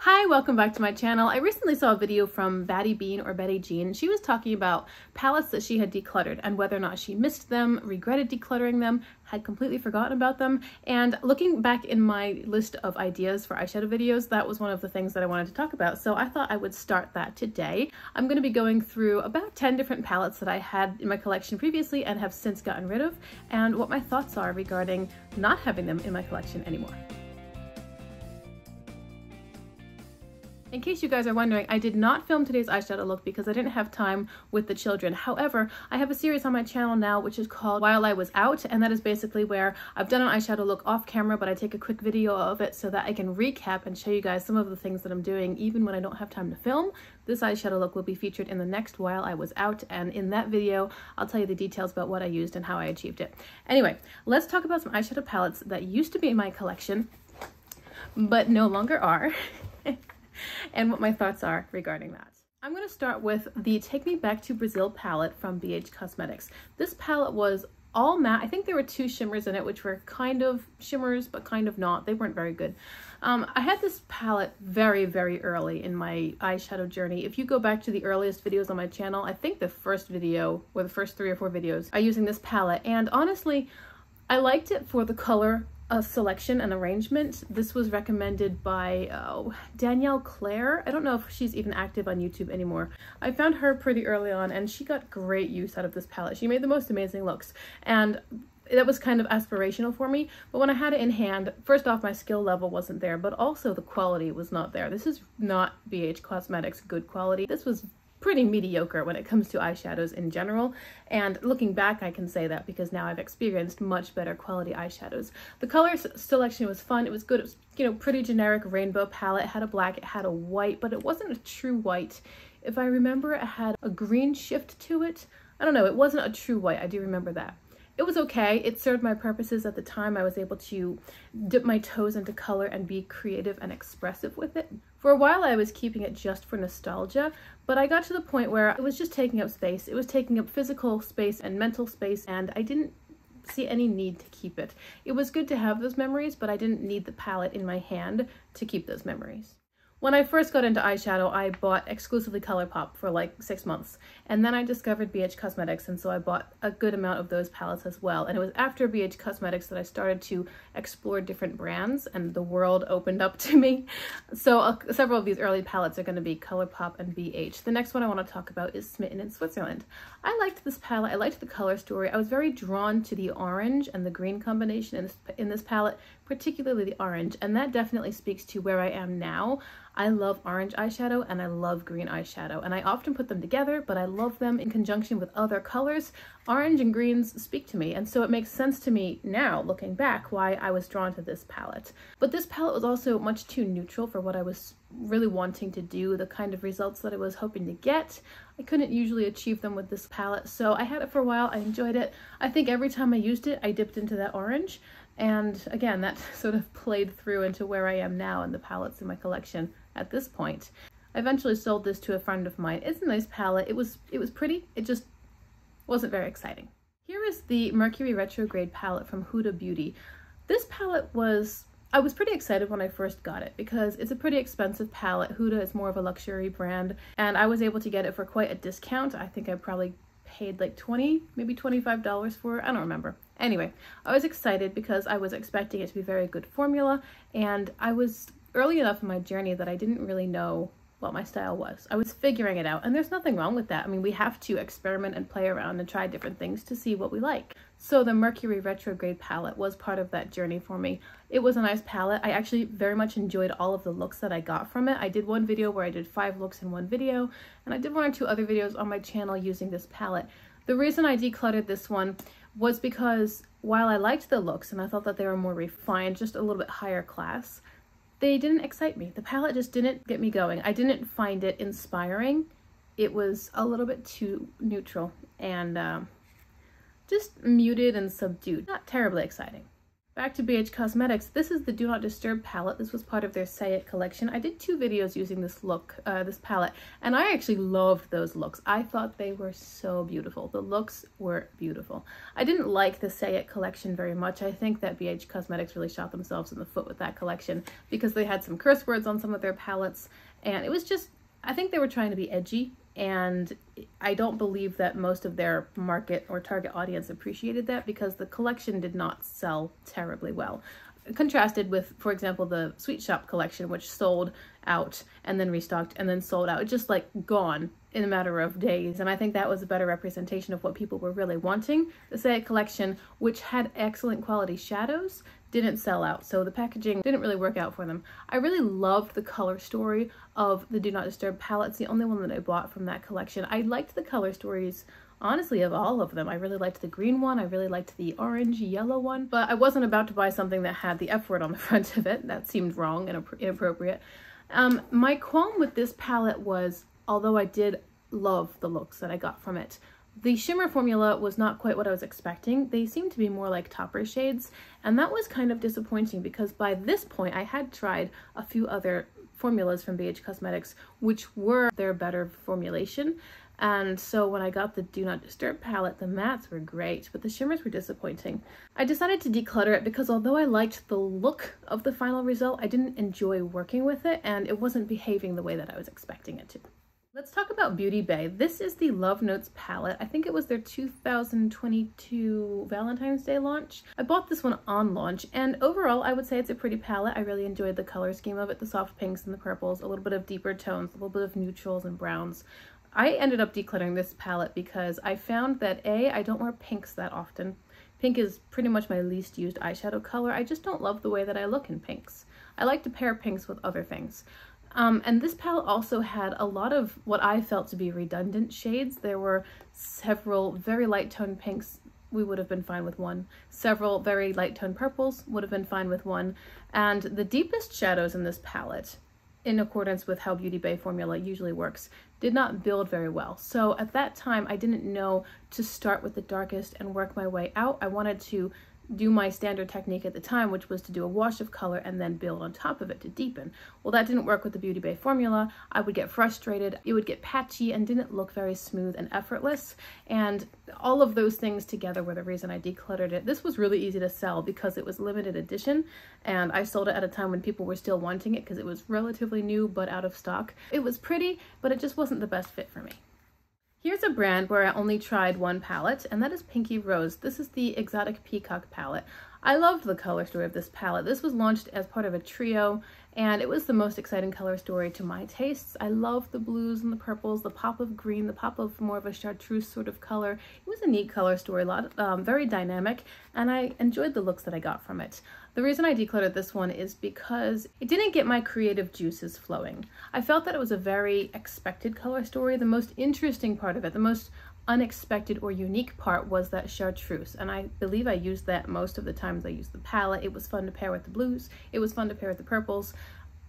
Hi, welcome back to my channel. I recently saw a video from Batty Bean or Betty Jean. She was talking about palettes that she had decluttered and whether or not she missed them, regretted decluttering them, had completely forgotten about them. And looking back in my list of ideas for eyeshadow videos, that was one of the things that I wanted to talk about. So I thought I would start that today. I'm going to be going through about 10 different palettes that I had in my collection previously and have since gotten rid of, and what my thoughts are regarding not having them in my collection anymore. In case you guys are wondering, I did not film today's eyeshadow look because I didn't have time with the children. However, I have a series on my channel now which is called While I Was Out, and that is basically where I've done an eyeshadow look off camera, but I take a quick video of it so that I can recap and show you guys some of the things that I'm doing even when I don't have time to film. This eyeshadow look will be featured in the next While I Was Out, and in that video I'll tell you the details about what I used and how I achieved it. Anyway, let's talk about some eyeshadow palettes that used to be in my collection but no longer are. And what my thoughts are regarding that. I'm going to start with the Take Me Back to Brazil palette from BH Cosmetics. This palette was all matte. I think there were two shimmers in it, which were kind of shimmers, but kind of not. They weren't very good. I had this palette very, very early in my eyeshadow journey. If you go back to the earliest videos on my channel, I think the first video, or the first 3 or 4 videos, are using this palette. And honestly, I liked it for the color selection and arrangement. This was recommended by Danielle Claire. I don't know if she's even active on YouTube anymore. I found her pretty early on and she got great use out of this palette. She made the most amazing looks, and that was kind of aspirational for me. But when I had it in hand, first off, my skill level wasn't there, but also the quality was not there. This is not BH Cosmetics good quality. This was pretty mediocre when it comes to eyeshadows in general, and looking back I can say that because now I've experienced much better quality eyeshadows. The color selection was fun, it was good, it was, you know, pretty generic rainbow palette. It had a black, it had a white, but it wasn't a true white. If I remember, it had a green shift to it. I don't know, it wasn't a true white, I do remember that. It was okay, it served my purposes at the time. I was able to dip my toes into color and be creative and expressive with it. For a while I was keeping it just for nostalgia, but I got to the point where it was just taking up space. It was taking up physical space and mental space, and I didn't see any need to keep it. It was good to have those memories, but I didn't need the palette in my hand to keep those memories. When I first got into eyeshadow, I bought exclusively Colourpop for like 6 months, and then I discovered BH Cosmetics, and so I bought a good amount of those palettes as well. And it was after BH Cosmetics that I started to explore different brands and the world opened up to me. So several of these early palettes are going to be Colourpop and BH. The next one I want to talk about is Smitten in Switzerland. I liked this palette, I liked the color story. I was very drawn to the orange and the green combination in this palette, particularly the orange, and that definitely speaks to where I am now. I love orange eyeshadow and I love green eyeshadow, and I often put them together, but I love them in conjunction with other colors. Orange and greens speak to me, and so it makes sense to me now, looking back, why I was drawn to this palette. But this palette was also much too neutral for what I was really wanting to do, the kind of results that I was hoping to get. I couldn't usually achieve them with this palette, so I had it for a while, I enjoyed it. I think every time I used it, I dipped into that orange, and again, that sort of played through into where I am now in the palettes in my collection at this point. I eventually sold this to a friend of mine. It's a nice palette. It was pretty. It just wasn't very exciting. Here is the Mercury Retrograde palette from Huda Beauty. This palette I was pretty excited when I first got it because it's a pretty expensive palette. Huda is more of a luxury brand, and I was able to get it for quite a discount. I think I probably paid like $20, maybe $25 for it. I don't remember. Anyway, I was excited because I was expecting it to be very good formula, and I was early enough in my journey that I didn't really know what my style was. I was figuring it out, and there's nothing wrong with that. I mean, we have to experiment and play around and try different things to see what we like. So the Mercury Retrograde palette was part of that journey for me. It was a nice palette. I actually very much enjoyed all of the looks that I got from it. I did one video where I did 5 looks in one video, and I did 1 or 2 other videos on my channel using this palette. The reason I decluttered this one was because while I liked the looks and I thought that they were more refined, just a little bit higher class, they didn't excite me. The palette just didn't get me going. I didn't find it inspiring. It was a little bit too neutral and just muted and subdued. Not terribly exciting. Back to BH Cosmetics. This is the Do Not Disturb palette. This was part of their Say It collection. I did 2 videos using this this palette, and I actually loved those looks. I thought they were so beautiful. The looks were beautiful. I didn't like the Say It collection very much. I think that BH Cosmetics really shot themselves in the foot with that collection because they had some curse words on some of their palettes, and it was just, I think they were trying to be edgy, and I don't believe that most of their market or target audience appreciated that because the collection did not sell terribly well. Contrasted with, for example, the Sweet Shop collection, which sold out and then restocked and then sold out. It just like gone in a matter of days. And I think that was a better representation of what people were really wanting. The Say It collection, which had excellent quality shadows, didn't sell out. So the packaging didn't really work out for them. I really loved the color story of the Do Not Disturb palette. It's the only one that I bought from that collection. I liked the color stories, honestly, of all of them. I really liked the green one. I really liked the orange yellow one, but I wasn't about to buy something that had the F word on the front of it. That seemed wrong and inappropriate. My qualm with this palette was, although I did love the looks that I got from it, the shimmer formula was not quite what I was expecting. They seemed to be more like topper shades, and that was kind of disappointing because by this point I had tried a few other formulas from BH Cosmetics which were their better formulation. And so when I got the Do Not Disturb palette, the mattes were great, but the shimmers were disappointing. I decided to declutter it because although I liked the look of the final result, I didn't enjoy working with it, and it wasn't behaving the way that I was expecting it to. Let's talk about Beauty Bay. This is the Love Notes palette. I think it was their 2022 Valentine's Day launch. I bought this one on launch, and overall I would say it's a pretty palette. I really enjoyed the color scheme of it, the soft pinks and the purples, a little bit of deeper tones, a little bit of neutrals and browns. I ended up decluttering this palette because I found that I don't wear pinks that often. Pink is pretty much my least used eyeshadow color. I just don't love the way that I look in pinks. I like to pair pinks with other things. And this palette also had a lot of what I felt to be redundant shades. There were several very light toned pinks, we would have been fine with one. Several very light toned purples would have been fine with one. And the deepest shadows in this palette, in accordance with how Beauty Bay formula usually works, did not build very well. So at that time, I didn't know to start with the darkest and work my way out. I wanted to do my standard technique at the time, which was to do a wash of color and then build on top of it to deepen. Well, that didn't work with the Beauty Bay formula. I would get frustrated, it would get patchy and didn't look very smooth and effortless, and all of those things together were the reason I decluttered it. This was really easy to sell because it was limited edition, and I sold it at a time when people were still wanting it because it was relatively new but out of stock. It was pretty, but it just wasn't the best fit for me. Here's a brand where I only tried one palette, and that is Pinky Rose. This is the Exotic Peacock palette. I loved the color story of this palette. This was launched as part of a trio, and it was the most exciting color story to my tastes. I love the blues and the purples, the pop of green, the pop of more of a chartreuse sort of color. It was a neat color story, very dynamic, and I enjoyed the looks that I got from it. The reason I decluttered this one is because it didn't get my creative juices flowing. I felt that it was a very expected color story. The most interesting part of it, the most unexpected or unique part, was that chartreuse, and I believe I used that most of the times I used the palette. It was fun to pair with the blues, it was fun to pair with the purples.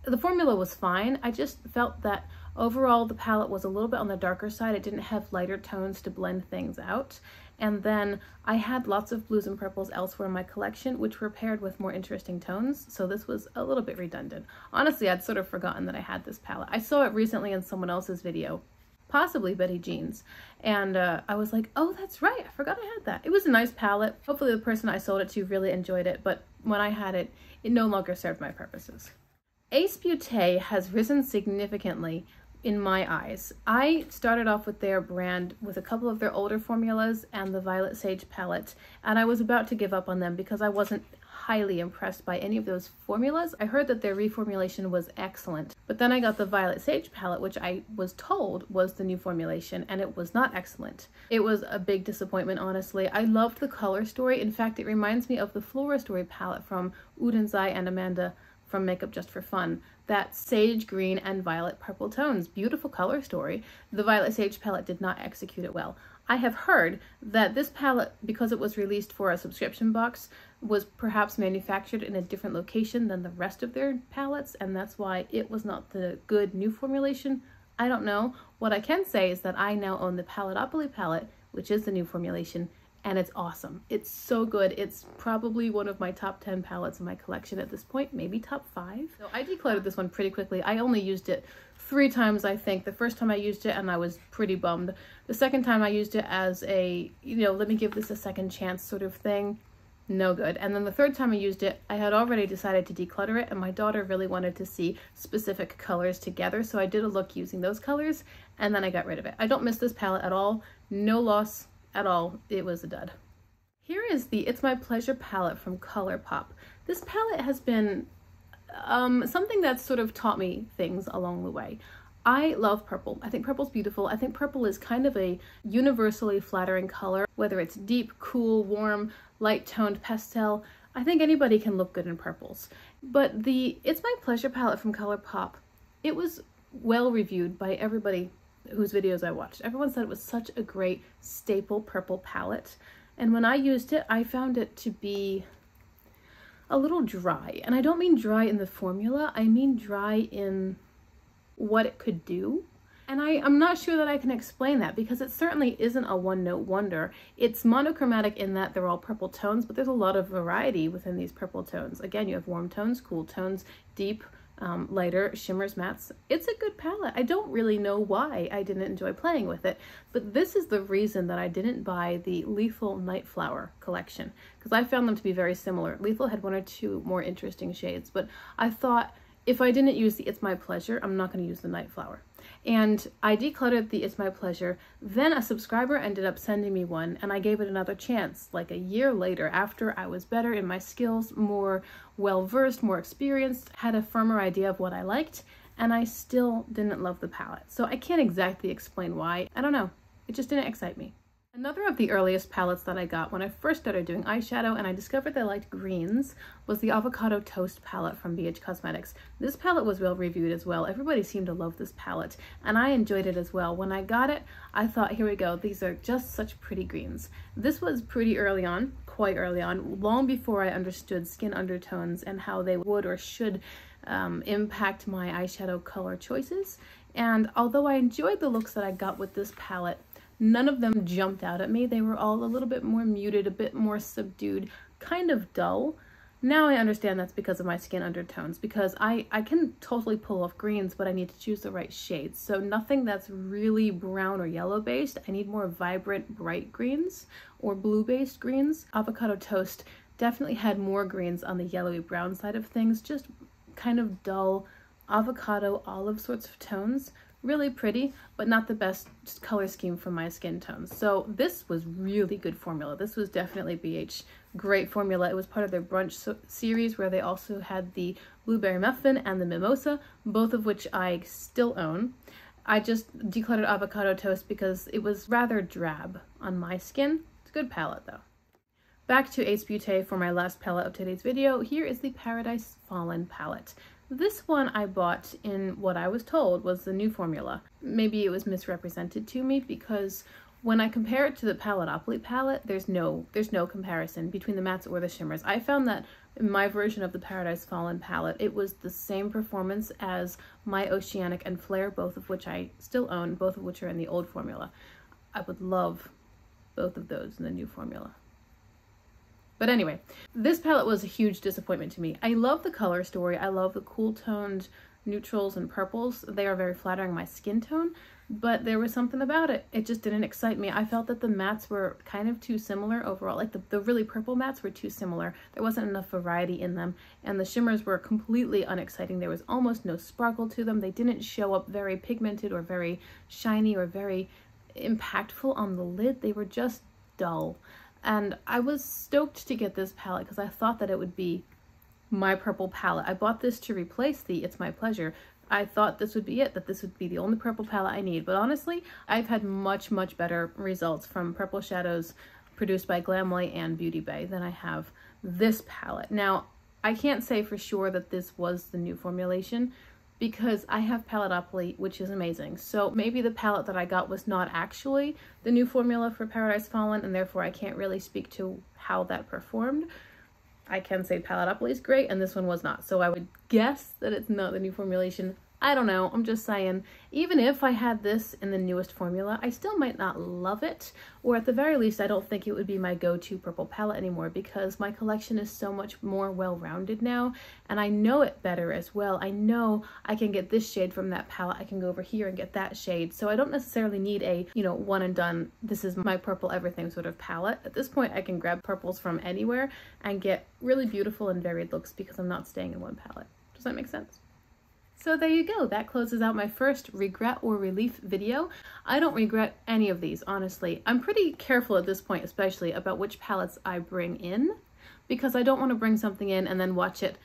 The formula was fine. I just felt that overall the palette was a little bit on the darker side. It didn't have lighter tones to blend things out. And then I had lots of blues and purples elsewhere in my collection, which were paired with more interesting tones, so this was a little bit redundant. Honestly, I'd sort of forgotten that I had this palette. I saw it recently in someone else's video, possibly Betty Jean's, and I was like, oh, that's right, I forgot I had that. It was a nice palette. Hopefully the person I sold it to really enjoyed it, but when I had it, it no longer served my purposes. Ace Beauté has risen significantly in my eyes. I started off with their brand with a couple of their older formulas and the Violet Sage palette, and I was about to give up on them because I wasn't highly impressed by any of those formulas. I heard that their reformulation was excellent, but then I got the Violet Sage palette, which I was told was the new formulation, and it was not excellent. It was a big disappointment, honestly. I loved the color story. In fact, it reminds me of the Flora Story palette from Udenzai and Amanda from Makeup Just for Fun. That sage green and violet purple tones. Beautiful color story. The Violet Sage palette did not execute it well. I have heard that this palette, because it was released for a subscription box, was perhaps manufactured in a different location than the rest of their palettes, and that's why it was not the good new formulation. I don't know. What I can say is that I now own the Paletopoly palette, which is the new formulation, and it's awesome. It's so good. It's probably one of my top 10 palettes in my collection at this point, maybe top 5. So I decluttered this one pretty quickly. I only used it 3 times, I think. The first time I used it and I was pretty bummed. The second time I used it as a, you know, let me give this a second chance sort of thing. No good. And then the third time I used it, I had already decided to declutter it, and my daughter really wanted to see specific colors together, so I did a look using those colors, and then I got rid of it. I don't miss this palette at all. No loss at all. It was a dud. Here is the It's My Pleasure palette from Colourpop. This palette has been something that's sort of taught me things along the way. I love purple. I think purple's beautiful. I think purple is kind of a universally flattering color, whether it's deep, cool, warm, light-toned pastel. I think anybody can look good in purples. But the It's My Pleasure palette from Colourpop, it was well reviewed by everybody whose videos I watched. Everyone said it was such a great staple purple palette. And when I used it, I found it to be a little dry. And I don't mean dry in the formula, I mean dry in what it could do. And I'm not sure that I can explain that, because it certainly isn't a one-note wonder. It's monochromatic in that they're all purple tones, but there's a lot of variety within these purple tones. Again, you have warm tones, cool tones, deep, lighter, shimmers, mattes. It's a good palette. I don't really know why I didn't enjoy playing with it, but this is the reason that I didn't buy the Lethal Nightflower collection, because I found them to be very similar. Lethal had 1 or 2 more interesting shades, but I thought if I didn't use the It's My Pleasure, I'm not going to use the Nightflower. And I decluttered the It's My Pleasure. Then a subscriber ended up sending me one, and I gave it another chance, like a year later, after I was better in my skills, more well-versed, more experienced, had a firmer idea of what I liked, and I still didn't love the palette. So I can't exactly explain why. I don't know. It just didn't excite me. Another of the earliest palettes that I got when I first started doing eyeshadow and I discovered that I liked greens was the Avocado Toast palette from BH Cosmetics. This palette was well reviewed as well. Everybody seemed to love this palette and I enjoyed it as well. When I got it, I thought, here we go, these are just such pretty greens. This was pretty early on, quite early on, long before I understood skin undertones and how they would or should impact my eyeshadow color choices. And although I enjoyed the looks that I got with this palette, none of them jumped out at me. They were all a little bit more muted, a bit more subdued, kind of dull. Now I understand that's because of my skin undertones, because I can totally pull off greens, but I need to choose the right shades. So nothing that's really brown or yellow based. I need more vibrant, bright greens or blue based greens. Avocado Toast definitely had more greens on the yellowy brown side of things, just kind of dull avocado olive sorts of tones. Really pretty, but not the best color scheme for my skin tones. So this was really good formula. This was definitely BH great formula. It was part of their brunch series where they also had the blueberry muffin and the mimosa, both of which I still own. I just decluttered Avocado Toast because it was rather drab on my skin. It's a good palette though. Back to Ace Beauté for my last palette of today's video. Here is the Paradise Fallen palette. This one I bought in what I was told was the new formula. Maybe it was misrepresented to me, because when I compare it to the Paletopoly palette, there's no comparison between the mattes or the shimmers. I found that in my version of the Paradise Fallen palette, it was the same performance as my Oceanic and Flare, both of which I still own, both of which are in the old formula. I would love both of those in the new formula. But anyway, this palette was a huge disappointment to me. I love the color story. I love the cool toned neutrals and purples. They are very flattering my skin tone, but there was something about it. It just didn't excite me. I felt that the mattes were kind of too similar overall. Like the really purple mattes were too similar. There wasn't enough variety in them, and the shimmers were completely unexciting. There was almost no sparkle to them. They didn't show up very pigmented or very shiny or very impactful on the lid. They were just dull. And I was stoked to get this palette because I thought that it would be my purple palette. I bought this to replace the It's My Pleasure. I thought this would be it, that this would be the only purple palette I need. But honestly, I've had much, much better results from purple shadows produced by Glamlite and Beauty Bay than I have this palette. Now, I can't say for sure that this was the new formulation, because I have Paletopoly, which is amazing. So maybe the palette that I got was not actually the new formula for Paradise Fallen, and therefore I can't really speak to how that performed. I can say Paletopoly is great, and this one was not. So I would guess that it's not the new formulation, I don't know, I'm just saying, even if I had this in the newest formula, I still might not love it, or at the very least, I don't think it would be my go-to purple palette anymore because my collection is so much more well-rounded now, and I know it better as well. I know I can get this shade from that palette, I can go over here and get that shade, so I don't necessarily need a, you know, one and done, this is my purple everything sort of palette. At this point, I can grab purples from anywhere and get really beautiful and varied looks because I'm not staying in one palette. Does that make sense? So there you go, that closes out my first regret or relief video. I don't regret any of these, honestly. I'm pretty careful at this point, especially about which palettes I bring in, because I don't want to bring something in and then watch it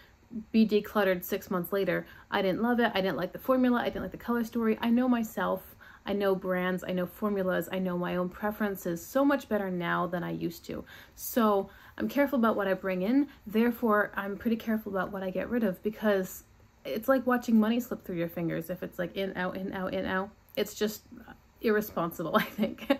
be decluttered 6 months later. I didn't love it, I didn't like the formula, I didn't like the color story. I know myself, I know brands, I know formulas, I know my own preferences so much better now than I used to. So I'm careful about what I bring in, therefore I'm pretty careful about what I get rid of, because it's like watching money slip through your fingers. If it's like in, out, in, out, in, out, it's just irresponsible, I think.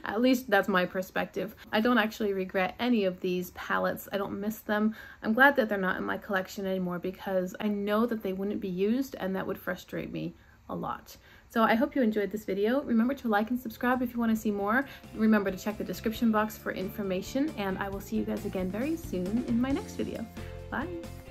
At least that's my perspective. I don't actually regret any of these palettes. I don't miss them. I'm glad that they're not in my collection anymore because I know that they wouldn't be used and that would frustrate me a lot. So I hope you enjoyed this video. Remember to like and subscribe if you want to see more. Remember to check the description box for information, and I will see you guys again very soon in my next video. Bye!